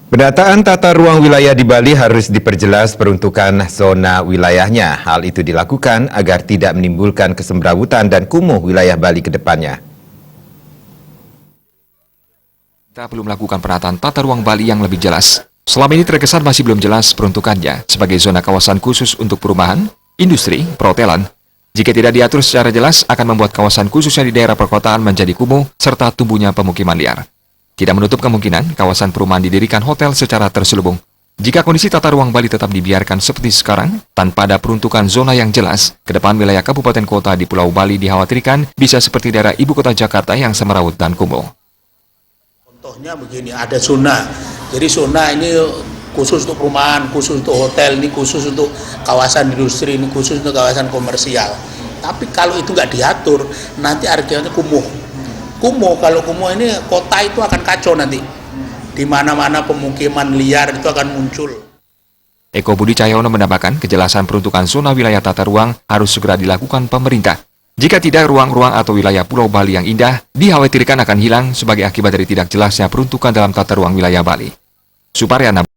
Penataan tata ruang wilayah di Bali harus diperjelas peruntukan zona wilayahnya. Hal itu dilakukan agar tidak menimbulkan kesemrawutan dan kumuh wilayah Bali ke depannya. Kita belum melakukan penataan tata ruang Bali yang lebih jelas. Selama ini terkesan masih belum jelas peruntukannya sebagai zona kawasan khusus untuk perumahan, industri, perhotelan. Jika tidak diatur secara jelas, akan membuat kawasan khususnya di daerah perkotaan menjadi kumuh serta tumbuhnya pemukiman liar. Tidak menutup kemungkinan kawasan perumahan didirikan hotel secara terselubung. Jika kondisi tata ruang Bali tetap dibiarkan seperti sekarang, tanpa ada peruntukan zona yang jelas, ke depan wilayah kabupaten kota di Pulau Bali dikhawatirkan bisa seperti daerah ibu kota Jakarta yang semeraut dan kumuh. Contohnya begini, ada zona. Jadi zona ini khusus untuk perumahan, khusus untuk hotel, ini khusus untuk kawasan industri, ini khusus untuk kawasan komersial. Tapi kalau itu nggak diatur, nanti harganya kumuh. Kalau kumuh ini kota itu akan kacau nanti. Di mana-mana pemukiman liar itu akan muncul. Eko Budi Cahyono menambahkan kejelasan peruntukan zona wilayah tata ruang harus segera dilakukan pemerintah. Jika tidak, ruang-ruang atau wilayah Pulau Bali yang indah dikhawatirkan akan hilang sebagai akibat dari tidak jelasnya peruntukan dalam tata ruang wilayah Bali. Suparyana